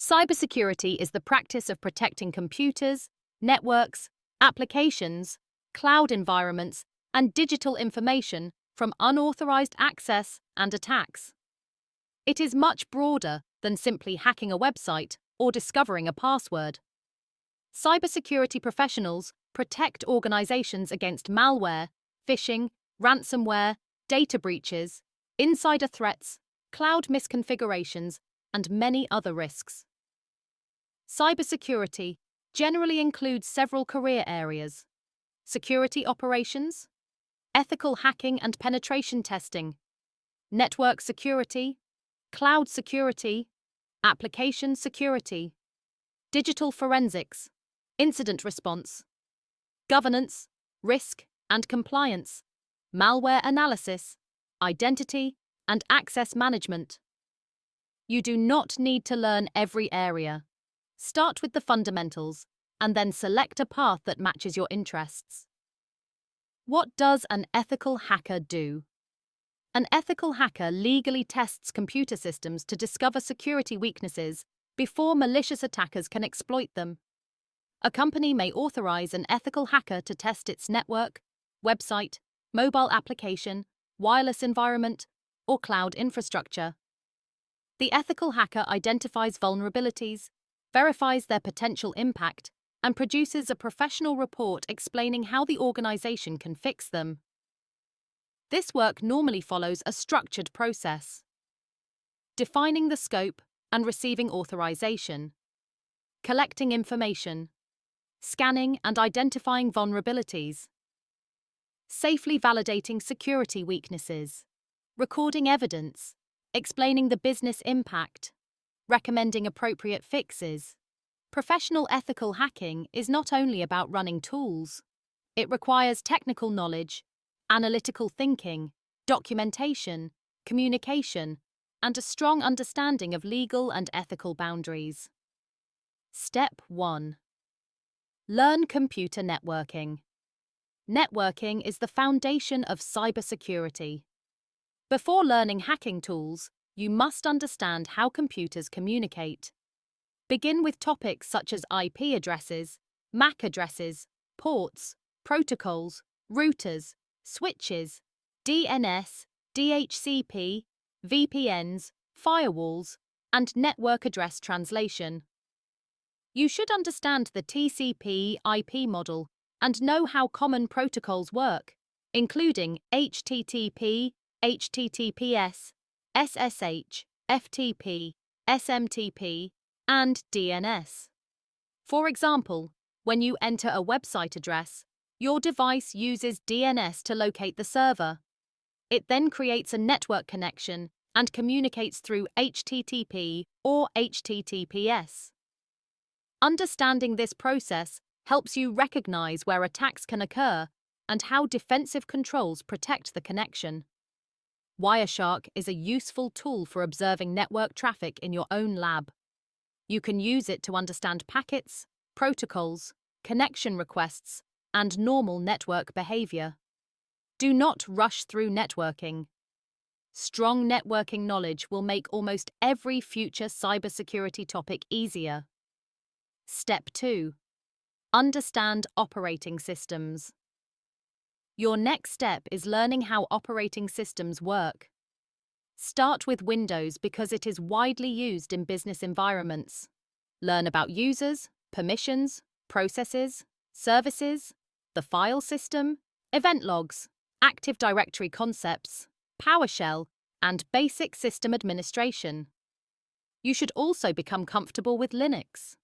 Cybersecurity is the practice of protecting computers, networks, applications, cloud environments, and digital information from unauthorized access and attacks. It is much broader than simply hacking a website or discovering a password. Cybersecurity professionals protect organizations against malware, phishing, ransomware, data breaches, insider threats, cloud misconfigurations, and many other risks. Cybersecurity generally includes several career areas: security operations, ethical hacking and penetration testing, network security, cloud security, application security, digital forensics, incident response, governance, risk and compliance, malware analysis, identity and access management. You do not need to learn every area. Start with the fundamentals and then select a path that matches your interests. What does an ethical hacker do? An ethical hacker legally tests computer systems to discover security weaknesses before malicious attackers can exploit them. A company may authorize an ethical hacker to test its network, website, mobile application, wireless environment, or cloud infrastructure. The ethical hacker identifies vulnerabilities, verifies their potential impact, and produces a professional report explaining how the organization can fix them. This work normally follows a structured process: defining the scope and receiving authorization, collecting information, scanning and identifying vulnerabilities, safely validating security weaknesses, recording evidence, explaining the business impact, recommending appropriate fixes. Professional ethical hacking is not only about running tools. It requires technical knowledge, analytical thinking, documentation, communication, and a strong understanding of legal and ethical boundaries. Step 1. Learn computer networking. Networking is the foundation of cybersecurity. Before learning hacking tools, you must understand how computers communicate. Begin with topics such as IP addresses, MAC addresses, ports, protocols, routers, switches, DNS, DHCP, VPNs, firewalls, and network address translation. You should understand the TCP/IP model and know how common protocols work, including HTTP, HTTPS, SSH, FTP, SMTP, and DNS. For example, when you enter a website address, your device uses DNS to locate the server. It then creates a network connection and communicates through HTTP or HTTPS. Understanding this process helps you recognize where attacks can occur and how defensive controls protect the connection. Wireshark is a useful tool for observing network traffic in your own lab. You can use it to understand packets, protocols, connection requests, and normal network behavior. Do not rush through networking. Strong networking knowledge will make almost every future cybersecurity topic easier. Step 2. Understand operating systems. Your next step is learning how operating systems work. Start with Windows because it is widely used in business environments. Learn about users, permissions, processes, services, the file system, event logs, Active Directory concepts, PowerShell, and basic system administration. You should also become comfortable with Linux.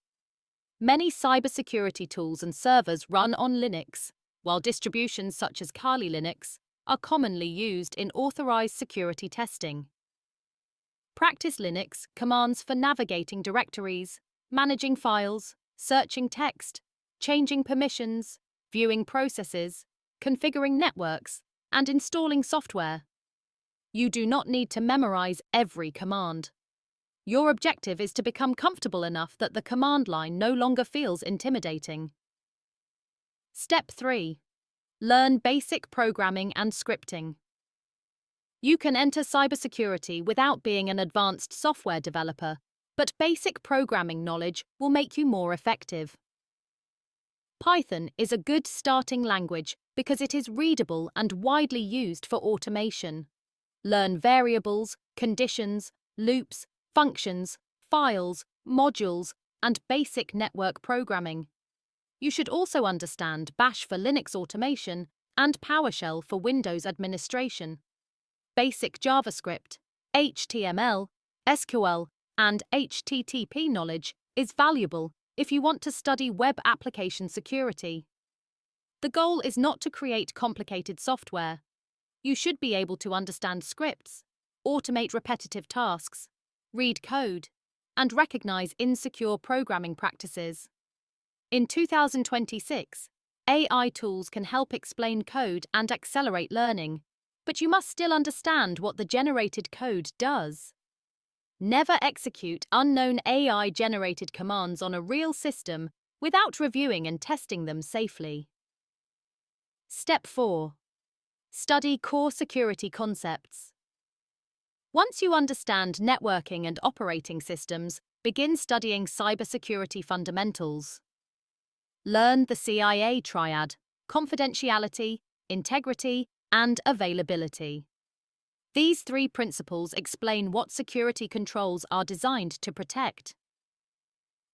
Many cybersecurity tools and servers run on Linux, while distributions such as Kali Linux are commonly used in authorized security testing. Practice Linux commands for navigating directories, managing files, searching text, changing permissions, viewing processes, configuring networks, and installing software. You do not need to memorize every command. Your objective is to become comfortable enough that the command line no longer feels intimidating. Step 3. Learn basic programming and scripting. You can enter cybersecurity without being an advanced software developer, but basic programming knowledge will make you more effective. Python is a good starting language because it is readable and widely used for automation. Learn variables, conditions, loops, functions, files, modules, and basic network programming. You should also understand Bash for Linux automation and PowerShell for Windows administration. Basic JavaScript, HTML, SQL, and HTTP knowledge is valuable if you want to study web application security. The goal is not to create complicated software. You should be able to understand scripts, automate repetitive tasks, read code, and recognize insecure programming practices. In 2026, AI tools can help explain code and accelerate learning, but you must still understand what the generated code does. Never execute unknown AI-generated commands on a real system without reviewing and testing them safely. Step 4. Study core security concepts. Once you understand networking and operating systems, begin studying cybersecurity fundamentals. Learn the CIA triad: confidentiality, integrity, and availability. These three principles explain what security controls are designed to protect.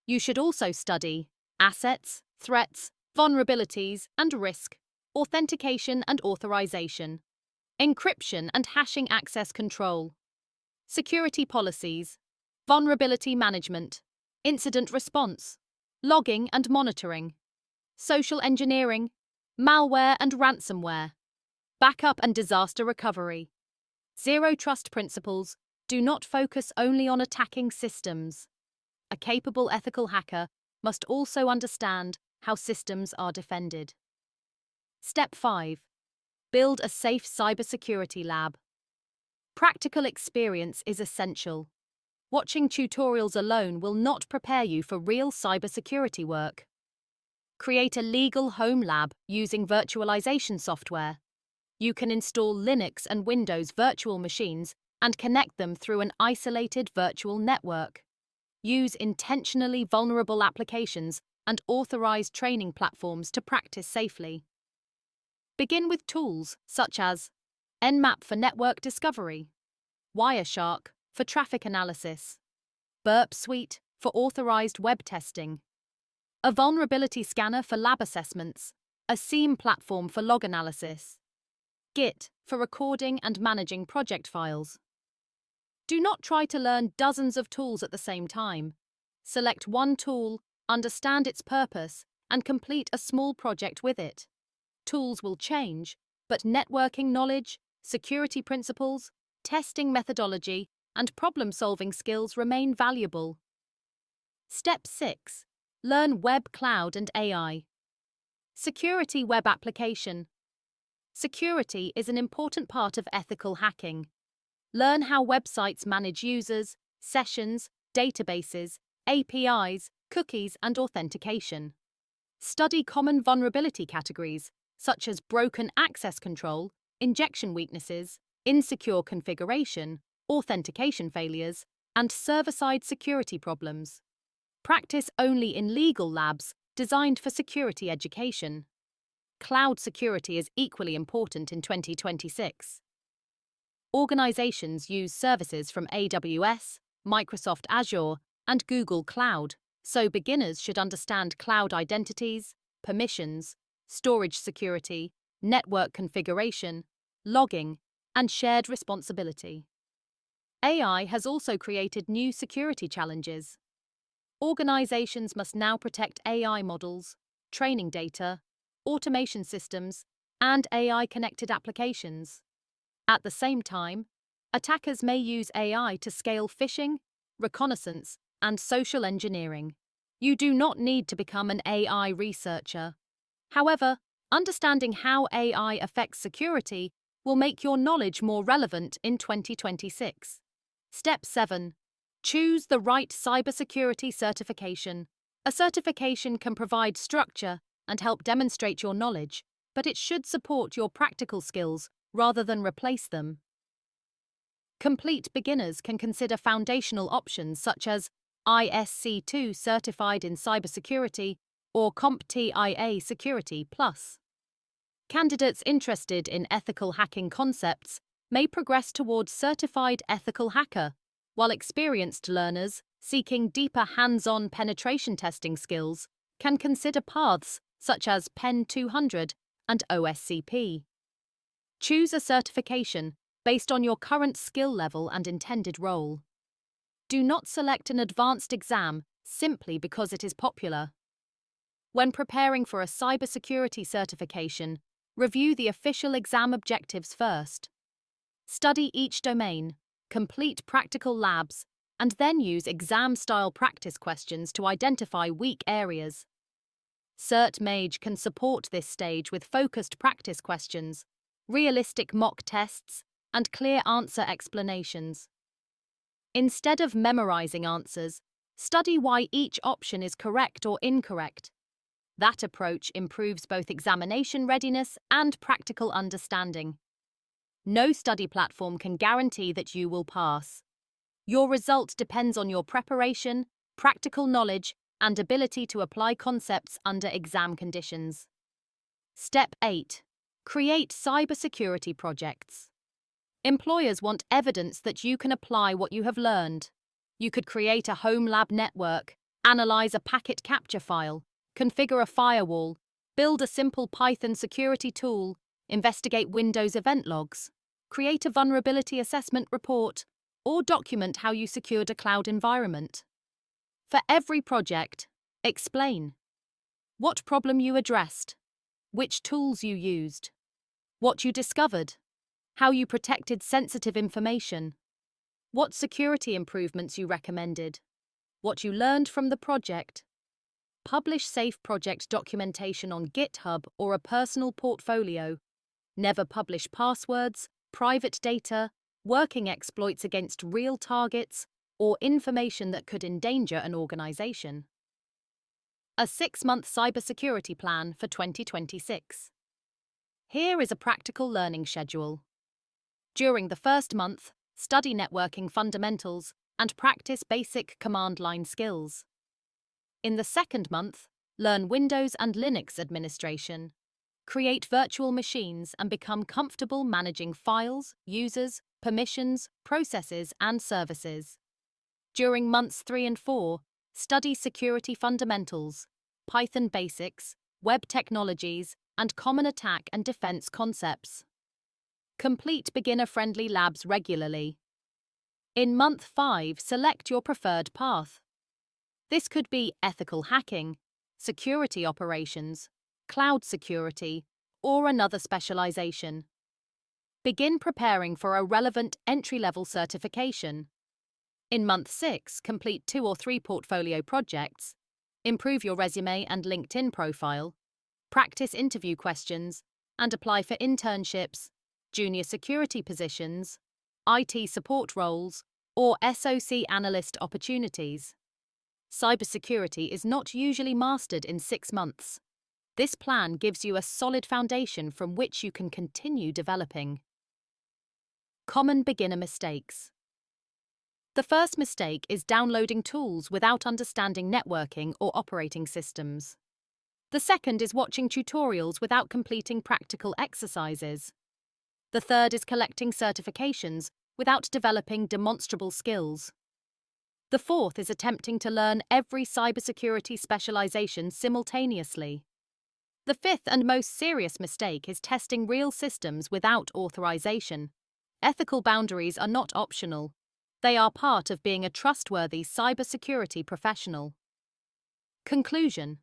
You should also study assets, threats, vulnerabilities and risk, authentication and authorization, encryption and hashing access control, security policies, vulnerability management, incident response, logging and monitoring, social engineering, malware and ransomware, backup and disaster recovery. Zero trust principles do not focus only on attacking systems. A capable ethical hacker must also understand how systems are defended. Step 5. Build a safe cybersecurity lab. Practical experience is essential. Watching tutorials alone will not prepare you for real cybersecurity work. Create a legal home lab using virtualization software. You can install Linux and Windows virtual machines and connect them through an isolated virtual network. Use intentionally vulnerable applications and authorized training platforms to practice safely. Begin with tools such as Nmap for network discovery, Wireshark for traffic analysis, Burp Suite for authorized web testing, a vulnerability scanner for lab assessments, a SIEM platform for log analysis, Git for recording and managing project files. Do not try to learn dozens of tools at the same time. Select one tool, understand its purpose, and complete a small project with it. Tools will change, but networking knowledge, security principles, testing methodology, and problem-solving skills remain valuable. Step 6. Learn web, cloud, and AI. Security web application. Security is an important part of ethical hacking. Learn how websites manage users, sessions, databases, APIs, cookies, and authentication. Study common vulnerability categories, such as broken access control, injection weaknesses, insecure configuration, authentication failures, and server-side security problems. Practice only in legal labs designed for security education. Cloud security is equally important in 2026. Organizations use services from AWS, Microsoft Azure, and Google Cloud, so beginners should understand cloud identities, permissions, storage security, network configuration, logging, and shared responsibility. AI has also created new security challenges. Organizations must now protect AI models, training data, automation systems, and AI-connected applications. At the same time, attackers may use AI to scale phishing, reconnaissance, and social engineering. You do not need to become an AI researcher. However, understanding how AI affects security will make your knowledge more relevant in 2026. Step 7. Choose the right cybersecurity certification. A certification can provide structure and help demonstrate your knowledge, but it should support your practical skills rather than replace them. Complete beginners can consider foundational options such as ISC2 Certified in Cybersecurity, or CompTIA Security Plus. Candidates interested in ethical hacking concepts may progress towards Certified Ethical Hacker, while experienced learners seeking deeper hands-on penetration testing skills can consider paths such as PEN 200 and OSCP. Choose a certification based on your current skill level and intended role. Do not select an advanced exam simply because it is popular. When preparing for a cybersecurity certification, review the official exam objectives first. Study each domain, complete practical labs, and then use exam-style practice questions to identify weak areas. Cert Mage can support this stage with focused practice questions, realistic mock tests, and clear answer explanations. Instead of memorizing answers, study why each option is correct or incorrect. That approach improves both examination readiness and practical understanding. No study platform can guarantee that you will pass. Your result depends on your preparation, practical knowledge, and ability to apply concepts under exam conditions. Step 8. Create cybersecurity projects. Employers want evidence that you can apply what you have learned. You could create a home lab network, analyze a packet capture file, configure a firewall, build a simple Python security tool, investigate Windows event logs, create a vulnerability assessment report, or document how you secured a cloud environment. For every project, explain what problem you addressed, which tools you used, what you discovered, how you protected sensitive information, what security improvements you recommended, what you learned from the project. Publish safe project documentation on GitHub or a personal portfolio. Never publish passwords, private data, working exploits against real targets, or information that could endanger an organization. A 6-month cybersecurity plan for 2026. Here is a practical learning schedule. During the first month, study networking fundamentals and practice basic command line skills. In the second month, learn Windows and Linux administration. Create virtual machines and become comfortable managing files, users, permissions, processes, and services. During months 3 and 4, study security fundamentals, Python basics, web technologies, and common attack and defense concepts. Complete beginner-friendly labs regularly. In month 5, select your preferred path. This could be ethical hacking, security operations, cloud security, or another specialization. Begin preparing for a relevant entry-level certification. In month 6, complete 2 or 3 portfolio projects, improve your resume and LinkedIn profile, practice interview questions, and apply for internships, junior security positions, IT support roles, or SOC analyst opportunities. Cybersecurity is not usually mastered in 6 months. This plan gives you a solid foundation from which you can continue developing. Common beginner mistakes. The first mistake is downloading tools without understanding networking or operating systems. The second is watching tutorials without completing practical exercises. The third is collecting certifications without developing demonstrable skills. The fourth is attempting to learn every cybersecurity specialization simultaneously. The fifth and most serious mistake is testing real systems without authorization. Ethical boundaries are not optional. They are part of being a trustworthy cybersecurity professional. Conclusion.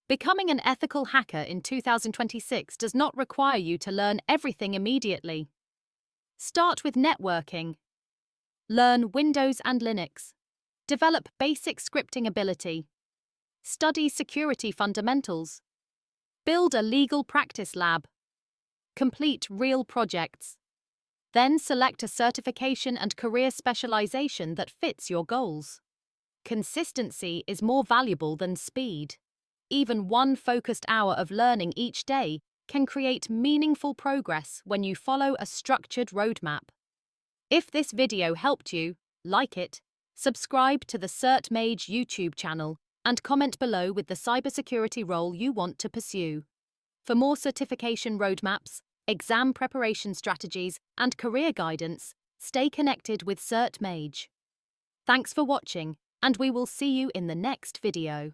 Becoming an ethical hacker in 2026 does not require you to learn everything immediately. Start with networking. Learn Windows and Linux. Develop basic scripting ability. Study security fundamentals. Build a legal practice lab. Complete real projects. Then select a certification and career specialization that fits your goals. Consistency is more valuable than speed. Even one focused hour of learning each day can create meaningful progress when you follow a structured roadmap. If this video helped you, like it, Subscribe to the Cert Mage YouTube channel and comment below with the cybersecurity role you want to pursue. For more certification roadmaps, exam preparation strategies, and career guidance, stay connected with Cert Mage. Thanks for watching, and we will see you in the next video.